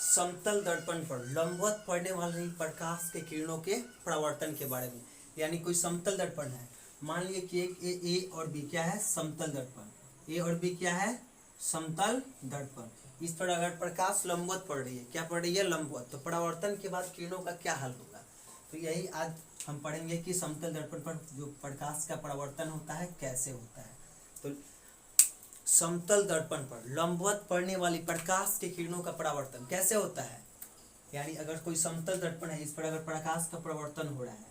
समतल दर्पण पर लंबवत पड़ने वाली प्रकाश के किरणों के परावर्तन के बारे में। यानी कोई समतल दर्पण है, मान लीजिए कि एक ए और बी क्या है, समतल दर्पण। ए और बी क्या है, समतल दर्पण। इस पर अगर प्रकाश लंबवत पड़ रही है, क्या पड़ रही है, लंबवत, तो परावर्तन के बाद किरणों का क्या हाल होगा। तो यही आज हम पढ़ेंगे कि समतल दर्पण पर जो प्रकाश का परावर्तन होता है कैसे होता है। तो समतल दर्पण पर लंबवत पड़ने वाली प्रकाश के किरणों का परावर्तन कैसे होता है। यानी अगर कोई समतल दर्पण है, इस पर अगर प्रकाश का परावर्तन हो रहा है,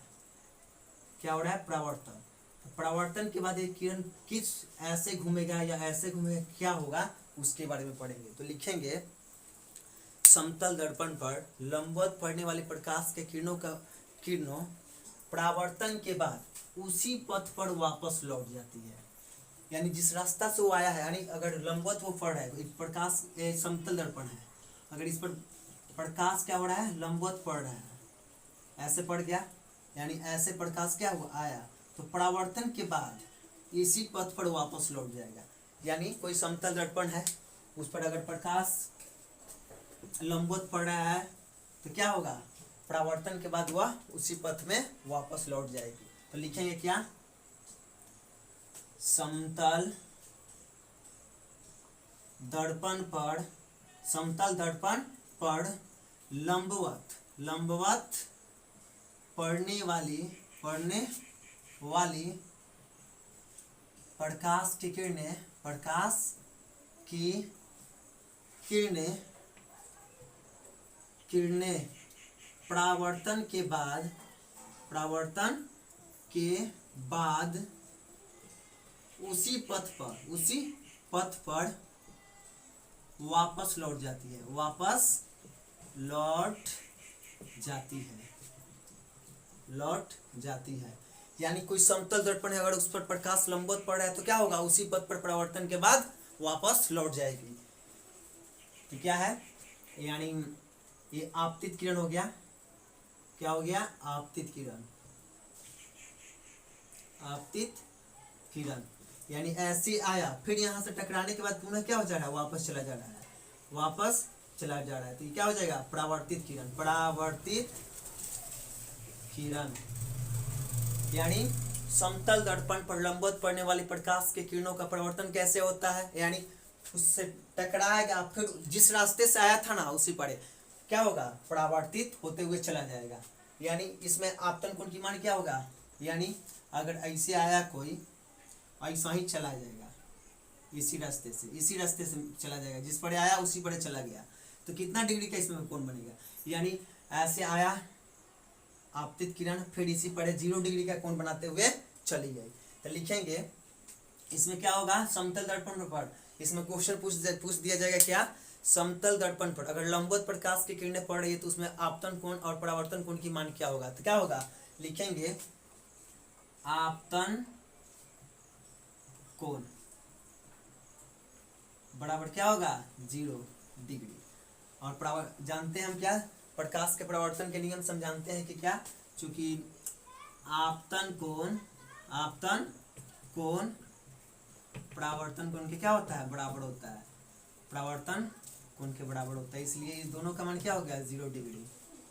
क्या हो रहा है, परावर्तन। तो परावर्तन के बाद ये किरण किस ऐसे घूमेगा या ऐसे घूमेगा, क्या होगा, उसके बारे में पढ़ेंगे। तो लिखेंगे समतल दर्पण पर लंबवत पड़ने वाली प्रकाश के किरणों परावर्तन के बाद उसी पथ पर वापस लौट जाती है। यानी जिस रास्ता से वो आया है, यानी अगर लंबवत वो पड़ रहा है, प्रकाश समतल दर्पण है, अगर इस पर प्रकाश क्या हो रहा है, लंबवत पड़ रहा है, ऐसे पड़ गया, यानी ऐसे प्रकाश क्या हुआ, आया, तो परावर्तन के बाद इसी पथ पर वापस लौट जाएगा। यानी कोई समतल दर्पण है, उस पर अगर प्रकाश लंबवत पड़ रहा है तो क्या होगा, परावर्तन के बाद वह उसी पथ में वापस लौट जाएगी। तो लिखेंगे क्या, समतल दर्पण पर लंबवत पड़ने वाली प्रकाश की किरणें परावर्तन के बाद उसी पथ पर वापस लौट जाती है। यानी कोई समतल दर्पण है, अगर उस पर प्रकाश लंबवत पड़ रहा है तो क्या होगा, उसी पथ पर परावर्तन के बाद वापस लौट जाएगी। तो क्या है, यानी ये आपतित किरण हो गया, क्या हो गया, आपतित किरण। यानी ऐसे आया, फिर यहाँ से टकराने के बाद पुनः क्या हो जा रहा है, वापस चला जा रहा है। तो ये क्या हो जाएगा, परावर्तित किरण। यानी समतल दर्पण पर लंबवत पड़ने वाली प्रकाश के किरणों का परावर्तन कैसे होता है, यानी उससे टकराएगा, फिर जिस रास्ते से आया था ना उसी पर क्या होगा, परावर्तित होते हुए चला जाएगा। यानी इसमें आपतन कोण की मान क्या होगा, यानी अगर ऐसे आया कोई, ऐसा ही चला जाएगा, इसी रास्ते से चला जाएगा, जिस पर आया उसी पर चला गया, तो कितना डिग्री का इसमें कोण बनेगा। यानी ऐसे आया आपतित किरण, फिर इसी पर 0 डिग्री का कोण बनाते हुए चली गई। तो लिखेंगे इसमें क्या होगा, समतल दर्पण पर, इसमें क्वेश्चन पूछ दिया जाएगा क्या, समतल दर्पण पर अगर लंबवत प्रकाश की किरणें पड़ रही है तो उसमें आपतन कोण और परावर्तन कोण की मान क्या होगा। तो क्या होगा, लिखेंगे आपतन कोण बराबर क्या होगा, 0 डिग्री। और जानते हैं हम क्या, प्रकाश के परावर्तन के नियम से हम जानते हैं कि क्या, चूंकि आपतन कोण परावर्तन कोण के क्या होता है, परावर्तन कोण के बराबर होता है, इसलिए इस दोनों का मान क्या हो गया, 0 डिग्री।